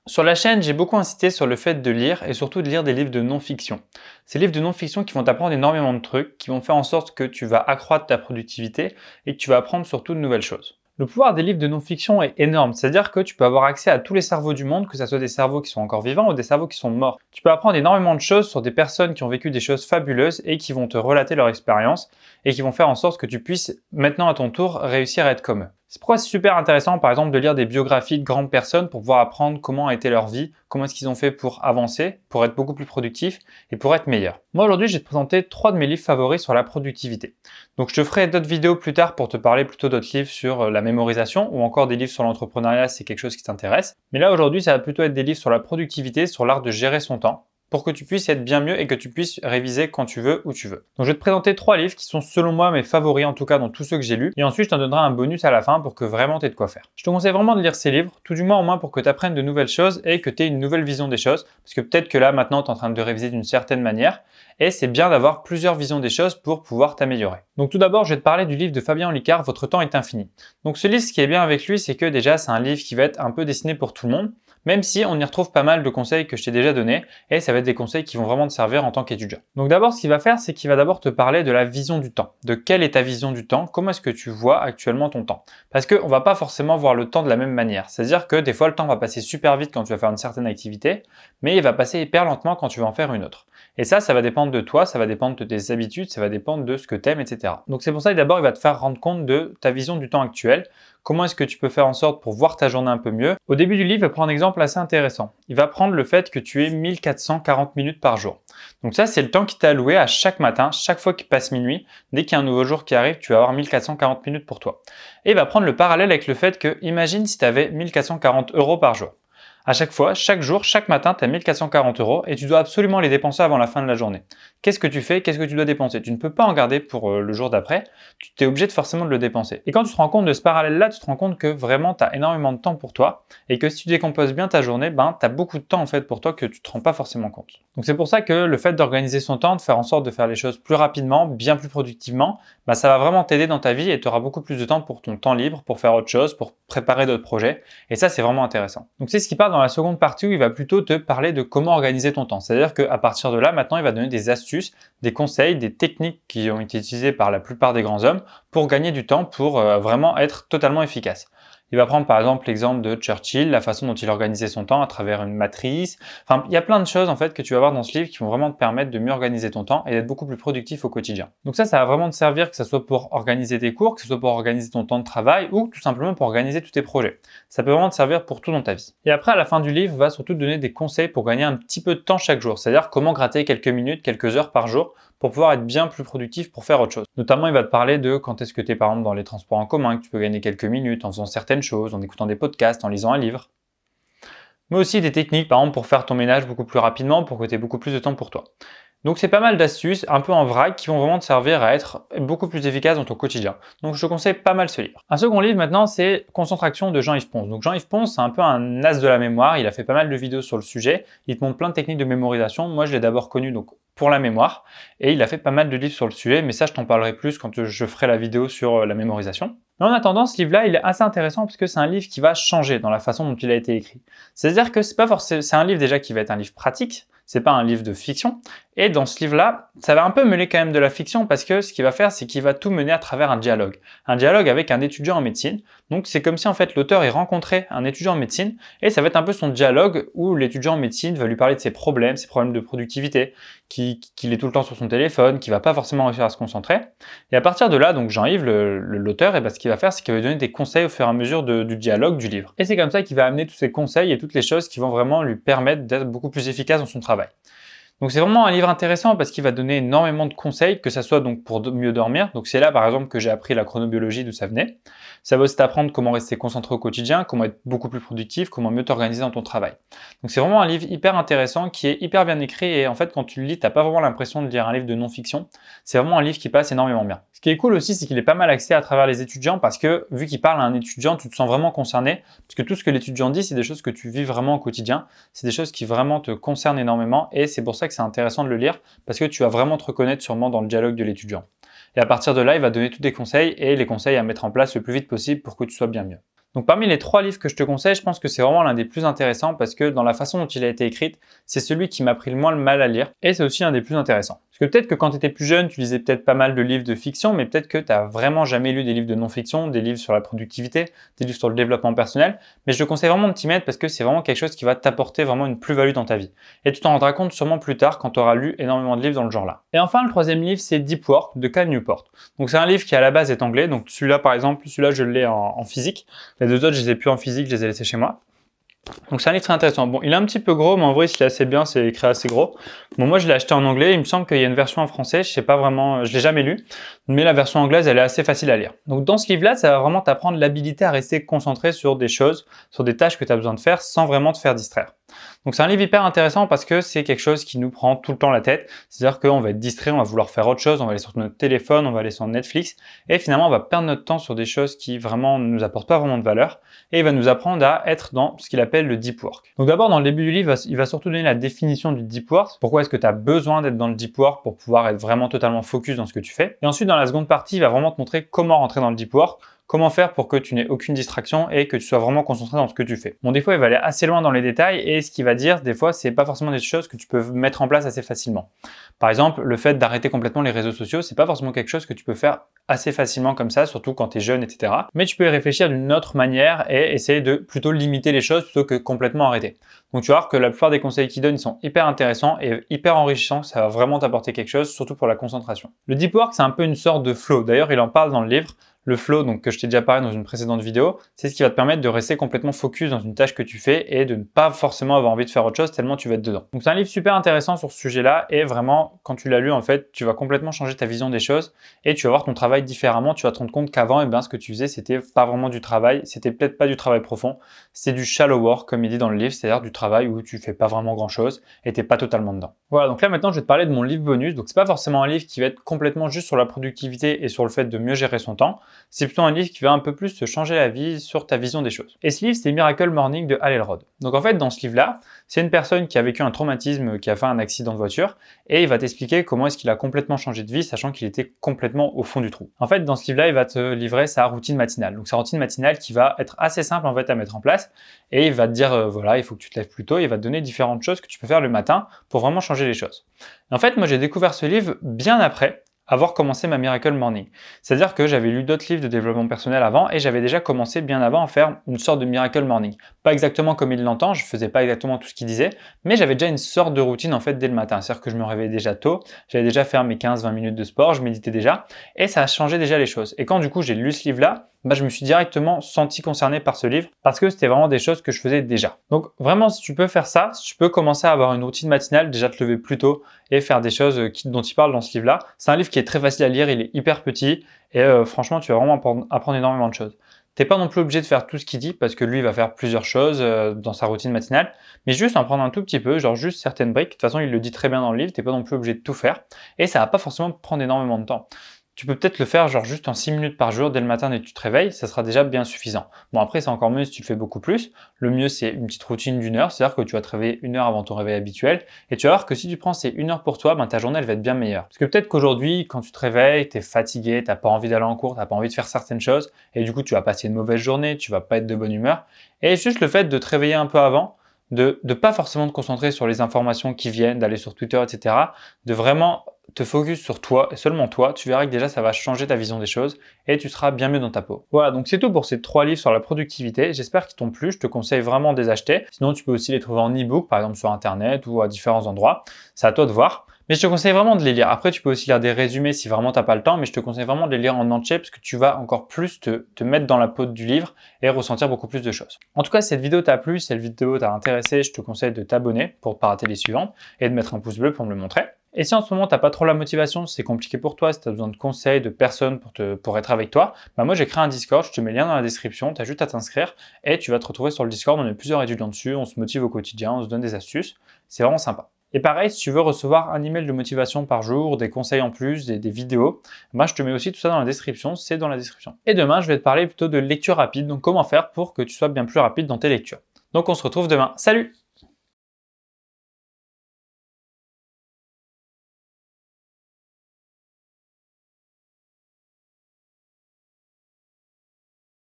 Sur la chaîne, j'ai beaucoup insisté sur le fait de lire et surtout de lire des livres de non-fiction. Ces livres de non-fiction qui vont t'apprendre énormément de trucs, qui vont faire en sorte que tu vas accroître ta productivité et que tu vas apprendre surtout de nouvelles choses. Le pouvoir des livres de non-fiction est énorme, c'est-à-dire que tu peux avoir accès à tous les cerveaux du monde, que ce soit des cerveaux qui sont encore vivants ou des cerveaux qui sont morts. Tu peux apprendre énormément de choses sur des personnes qui ont vécu des choses fabuleuses et qui vont te relater leur expérience et qui vont faire en sorte que tu puisses maintenant à ton tour réussir à être comme eux. C'est pourquoi c'est super intéressant par exemple de lire des biographies de grandes personnes pour pouvoir apprendre comment a été leur vie, comment est-ce qu'ils ont fait pour avancer, pour être beaucoup plus productifs et pour être meilleurs. Moi aujourd'hui je vais te présenter 3 de mes livres favoris sur la productivité. Donc je te ferai d'autres vidéos plus tard pour te parler plutôt d'autres livres sur la mémorisation ou encore des livres sur l'entrepreneuriat si c'est quelque chose qui t'intéresse. Mais là aujourd'hui ça va plutôt être des livres sur la productivité, sur l'art de gérer son temps, pour que tu puisses être bien mieux et que tu puisses réviser quand tu veux, où tu veux. Donc je vais te présenter 3 livres qui sont selon moi mes favoris en tout cas dans tous ceux que j'ai lus et ensuite je t'en donnerai un bonus à la fin pour que vraiment tu aies de quoi faire. Je te conseille vraiment de lire ces livres, tout du moins au moins pour que tu apprennes de nouvelles choses et que tu aies une nouvelle vision des choses parce que peut-être que là maintenant tu es en train de réviser d'une certaine manière et c'est bien d'avoir plusieurs visions des choses pour pouvoir t'améliorer. Donc tout d'abord je vais te parler du livre de Fabien Olicard, Votre temps est infini. Donc ce livre ce qui est bien avec lui c'est que déjà c'est un livre qui va être un peu destiné pour tout le monde. Même si on y retrouve pas mal de conseils que je t'ai déjà donnés, et ça va être des conseils qui vont vraiment te servir en tant qu'étudiant. Donc d'abord, ce qu'il va faire, c'est qu'il va d'abord te parler de la vision du temps. De quelle est ta vision du temps? Comment est-ce que tu vois actuellement ton temps? Parce qu'on va pas forcément voir le temps de la même manière. C'est-à-dire que des fois, le temps va passer super vite quand tu vas faire une certaine activité, mais il va passer hyper lentement quand tu vas en faire une autre. Et ça va dépendre de toi, ça va dépendre de tes habitudes, ça va dépendre de ce que tu aimes, etc. Donc c'est pour ça que d'abord, il va te faire rendre compte de ta vision du temps actuel. Comment est-ce que tu peux faire en sorte pour voir ta journée un peu mieux? Au début du livre, il va prendre un exemple assez intéressant. Il va prendre le fait que tu aies 1440 minutes par jour. Donc ça, c'est le temps qui t'est alloué à chaque matin, chaque fois qu'il passe minuit. Dès qu'il y a un nouveau jour qui arrive, tu vas avoir 1440 minutes pour toi. Et il va prendre le parallèle avec le fait que, imagine si tu avais 1440 € par jour. À chaque fois, chaque jour, chaque matin, tu as 1440 € et tu dois absolument les dépenser avant la fin de la journée. Qu'est-ce que tu fais? Qu'est-ce que tu dois dépenser? Tu ne peux pas en garder pour le jour d'après, tu es obligé forcément de le dépenser. Et quand tu te rends compte de ce parallèle-là, tu te rends compte que vraiment tu as énormément de temps pour toi et que si tu décomposes bien ta journée, tu as beaucoup de temps en fait pour toi que tu ne te rends pas forcément compte. Donc c'est pour ça que le fait d'organiser son temps, de faire en sorte de faire les choses plus rapidement, bien plus productivement, ça va vraiment t'aider dans ta vie et tu auras beaucoup plus de temps pour ton temps libre, pour faire autre chose, pour préparer d'autres projets. Et ça, c'est vraiment intéressant. Donc c'est ce qui part dans la seconde partie où il va plutôt te parler de comment organiser ton temps. C'est-à-dire qu'à partir de là, maintenant, il va donner des astuces, des conseils, des techniques qui ont été utilisées par la plupart des grands hommes pour gagner du temps, pour vraiment être totalement efficace. Il va prendre par exemple l'exemple de Churchill, la façon dont il organisait son temps à travers une matrice. Enfin, il y a plein de choses en fait que tu vas voir dans ce livre qui vont vraiment te permettre de mieux organiser ton temps et d'être beaucoup plus productif au quotidien. Donc ça va vraiment te servir que ce soit pour organiser tes cours, que ce soit pour organiser ton temps de travail ou tout simplement pour organiser tous tes projets. Ça peut vraiment te servir pour tout dans ta vie. Et après, à la fin du livre, il va surtout te donner des conseils pour gagner un petit peu de temps chaque jour. C'est-à-dire comment gratter quelques minutes, quelques heures par jour pour pouvoir être bien plus productif pour faire autre chose. Notamment, il va te parler de quand est-ce que tu es par exemple dans les transports en commun, que tu peux gagner quelques minutes en faisant certaines choses, en écoutant des podcasts, en lisant un livre. Mais aussi des techniques par exemple pour faire ton ménage beaucoup plus rapidement, pour que tu aies beaucoup plus de temps pour toi. Donc c'est pas mal d'astuces, un peu en vrac, qui vont vraiment te servir à être beaucoup plus efficace dans ton quotidien. Donc je te conseille pas mal ce livre. Un second livre maintenant, c'est Concentration de Jean-Yves Ponce. Donc Jean-Yves Ponce, c'est un peu un as de la mémoire, il a fait pas mal de vidéos sur le sujet, il te montre plein de techniques de mémorisation. Moi je l'ai d'abord connu donc pour la mémoire, et il a fait pas mal de livres sur le sujet, mais ça je t'en parlerai plus quand je ferai la vidéo sur la mémorisation. Mais en attendant, ce livre-là, il est assez intéressant parce que c'est un livre qui va changer dans la façon dont il a été écrit. C'est-à-dire que c'est un livre déjà qui va être un livre pratique, c'est pas un livre de fiction. Et dans ce livre-là, ça va un peu mêler quand même de la fiction parce que ce qu'il va faire, c'est qu'il va tout mener à travers un dialogue. Un dialogue avec un étudiant en médecine. Donc c'est comme si en fait l'auteur ait rencontré un étudiant en médecine et ça va être un peu son dialogue où l'étudiant en médecine va lui parler de ses problèmes de productivité, qu'il est tout le temps sur son téléphone, qu'il va pas forcément réussir à se concentrer. Et à partir de là, donc Jean-Yves, l'auteur, ce qu'il va faire, c'est qu'il va lui donner des conseils au fur et à mesure du dialogue du livre. Et c'est comme ça qu'il va amener tous ces conseils et toutes les choses qui vont vraiment lui permettre d'être beaucoup plus efficace dans son travail. Donc c'est vraiment un livre intéressant parce qu'il va donner énormément de conseils, que ça soit donc pour mieux dormir. Donc c'est là par exemple que j'ai appris la chronobiologie, d'où ça venait. Ça va aussi t'apprendre comment rester concentré au quotidien, comment être beaucoup plus productif, comment mieux t'organiser dans ton travail. Donc c'est vraiment un livre hyper intéressant qui est hyper bien écrit et en fait quand tu le lis, t'as pas vraiment l'impression de lire un livre de non-fiction. C'est vraiment un livre qui passe énormément bien. Ce qui est cool aussi, c'est qu'il est pas mal axé à travers les étudiants parce que vu qu'il parle à un étudiant, tu te sens vraiment concerné parce que tout ce que l'étudiant dit, c'est des choses que tu vis vraiment au quotidien. C'est des choses qui vraiment te concernent énormément et c'est pour ça que c'est intéressant de le lire parce que tu vas vraiment te reconnaître sûrement dans le dialogue de l'étudiant. Et à partir de là, il va donner tous des conseils et les conseils à mettre en place le plus vite possible pour que tu sois bien mieux. Donc parmi les 3 livres que je te conseille, je pense que c'est vraiment l'un des plus intéressants parce que dans la façon dont il a été écrit, c'est celui qui m'a pris le moins le mal à lire et c'est aussi un des plus intéressants. Parce que peut-être que quand tu étais plus jeune, tu lisais peut-être pas mal de livres de fiction, mais peut-être que tu n'as vraiment jamais lu des livres de non-fiction, des livres sur la productivité, des livres sur le développement personnel. Mais je te conseille vraiment de t'y mettre parce que c'est vraiment quelque chose qui va t'apporter vraiment une plus-value dans ta vie. Et tu t'en rendras compte sûrement plus tard quand tu auras lu énormément de livres dans le genre là. Et enfin, le 3e livre, c'est Deep Work de Cal Newport. Donc c'est un livre qui à la base est anglais. Donc celui-là par exemple, celui-là je l'ai en physique. Les 2 autres, je les ai plus en physique, je les ai laissés chez moi. Donc c'est un livre très intéressant. Bon, il est un petit peu gros, mais en vrai, il est assez bien, c'est écrit assez gros. Bon, moi, je l'ai acheté en anglais. Il me semble qu'il y a une version en français. Je sais pas vraiment, je l'ai jamais lu, mais la version anglaise, elle est assez facile à lire. Donc dans ce livre-là, ça va vraiment t'apprendre l'habilité à rester concentré sur des choses, sur des tâches que tu as besoin de faire sans vraiment te faire distraire. Donc c'est un livre hyper intéressant parce que c'est quelque chose qui nous prend tout le temps la tête. C'est-à-dire qu'on va être distrait, on va vouloir faire autre chose, on va aller sur notre téléphone, on va aller sur Netflix et finalement on va perdre notre temps sur des choses qui vraiment ne nous apportent pas vraiment de valeur et il va nous apprendre à être dans ce qu'il appelle le deep work. Donc d'abord dans le début du livre, il va surtout donner la définition du deep work. Pourquoi est-ce que tu as besoin d'être dans le deep work pour pouvoir être vraiment totalement focus dans ce que tu fais. Et ensuite dans la seconde partie, il va vraiment te montrer comment rentrer dans le deep work. Comment faire pour que tu n'aies aucune distraction et que tu sois vraiment concentré dans ce que tu fais. Bon, des fois, il va aller assez loin dans les détails et ce qu'il va dire, des fois, c'est pas forcément des choses que tu peux mettre en place assez facilement. Par exemple, le fait d'arrêter complètement les réseaux sociaux, c'est pas forcément quelque chose que tu peux faire assez facilement comme ça, surtout quand tu es jeune, etc. Mais tu peux y réfléchir d'une autre manière et essayer de plutôt limiter les choses plutôt que complètement arrêter. Donc tu vas voir que la plupart des conseils qu'il donne, ils sont hyper intéressants et hyper enrichissants, ça va vraiment t'apporter quelque chose, surtout pour la concentration. Le deep work, c'est un peu une sorte de flow. D'ailleurs, il en parle dans le livre. Le flow, donc que je t'ai déjà parlé dans une précédente vidéo, c'est ce qui va te permettre de rester complètement focus dans une tâche que tu fais et de ne pas forcément avoir envie de faire autre chose tellement tu vas être dedans. Donc c'est un livre super intéressant sur ce sujet-là et vraiment, quand tu l'as lu, en fait, tu vas complètement changer ta vision des choses et tu vas voir ton travail différemment. Tu vas te rendre compte qu'avant, ce que tu faisais, c'était pas vraiment du travail, c'était peut-être pas du travail profond, c'est du shallow work, comme il dit dans le livre, c'est-à-dire du travail où tu fais pas vraiment grand-chose et t'es pas totalement dedans. Voilà, donc là maintenant, je vais te parler de mon livre bonus. Donc c'est pas forcément un livre qui va être complètement juste sur la productivité et sur le fait de mieux gérer son temps. C'est plutôt un livre qui va un peu plus te changer la vie sur ta vision des choses. Et ce livre, c'est Miracle Morning de Hal Elrod. Donc en fait, dans ce livre-là, c'est une personne qui a vécu un traumatisme, qui a fait un accident de voiture, et il va t'expliquer comment est-ce qu'il a complètement changé de vie, sachant qu'il était complètement au fond du trou. En fait, dans ce livre-là, il va te livrer sa routine matinale. Donc sa routine matinale qui va être assez simple en fait à mettre en place, et il va te dire, voilà, il faut que tu te lèves plus tôt, il va te donner différentes choses que tu peux faire le matin pour vraiment changer les choses. Et en fait, moi j'ai découvert ce livre bien après avoir commencé ma Miracle Morning. C'est-à-dire que j'avais lu d'autres livres de développement personnel avant et j'avais déjà commencé bien avant à faire une sorte de Miracle Morning. Pas exactement comme il l'entend, je faisais pas exactement tout ce qu'il disait, mais j'avais déjà une sorte de routine en fait dès le matin. C'est-à-dire que je me réveillais déjà tôt, j'avais déjà fait mes 15-20 minutes de sport, je méditais déjà et ça a changé déjà les choses. Et quand du coup j'ai lu ce livre-là, je me suis directement senti concerné par ce livre parce que c'était vraiment des choses que je faisais déjà. Donc vraiment, si tu peux faire ça, si tu peux commencer à avoir une routine matinale, déjà te lever plus tôt et faire des choses dont il parle dans ce livre-là. C'est un livre qui est très facile à lire, il est hyper petit et franchement, tu vas vraiment apprendre énormément de choses. T'es pas non plus obligé de faire tout ce qu'il dit parce que lui il va faire plusieurs choses dans sa routine matinale, mais juste en prendre un tout petit peu, genre juste certaines briques. De toute façon, il le dit très bien dans le livre, t'es pas non plus obligé de tout faire et ça va pas forcément prendre énormément de temps. Tu peux peut-être le faire genre juste en 6 minutes par jour dès le matin dès que tu te réveilles, ça sera déjà bien suffisant. Bon après c'est encore mieux si tu le fais beaucoup plus. Le mieux c'est une petite routine d'1 heure, c'est-à-dire que tu vas te réveiller 1 heure avant ton réveil habituel et tu vas voir que si tu prends ces 1 heure pour toi, ta journée elle va être bien meilleure. Parce que peut-être qu'aujourd'hui quand tu te réveilles, tu es fatigué, t'as pas envie d'aller en cours, t'as pas envie de faire certaines choses et du coup tu vas passer une mauvaise journée, tu vas pas être de bonne humeur. Et juste le fait de te réveiller un peu avant, de pas forcément te concentrer sur les informations qui viennent, d'aller sur Twitter, etc. De vraiment te focus sur toi et seulement toi, tu verras que déjà ça va changer ta vision des choses et tu seras bien mieux dans ta peau. Voilà, donc c'est tout pour ces 3 livres sur la productivité. J'espère qu'ils t'ont plu, je te conseille vraiment de les acheter. Sinon, tu peux aussi les trouver en e-book, par exemple sur internet ou à différents endroits. C'est à toi de voir. Mais je te conseille vraiment de les lire. Après, tu peux aussi lire des résumés si vraiment t'as pas le temps, mais je te conseille vraiment de les lire en entier parce que tu vas encore plus te mettre dans la peau du livre et ressentir beaucoup plus de choses. En tout cas, si cette vidéo t'a plu, si cette vidéo t'a intéressé, je te conseille de t'abonner pour ne pas rater les suivantes et de mettre un pouce bleu pour me le montrer. Et si en ce moment t'as pas trop la motivation, c'est compliqué pour toi, si tu as besoin de conseils, de personnes pour être avec toi, moi j'ai créé un Discord, je te mets le lien dans la description, tu as juste à t'inscrire et tu vas te retrouver sur le Discord, on est plusieurs étudiants dessus, on se motive au quotidien, on se donne des astuces, c'est vraiment sympa. Et pareil, si tu veux recevoir un email de motivation par jour, des conseils en plus, des vidéos, je te mets aussi tout ça dans la description, c'est dans la description. Et demain, je vais te parler plutôt de lecture rapide, donc comment faire pour que tu sois bien plus rapide dans tes lectures. Donc on se retrouve demain, salut!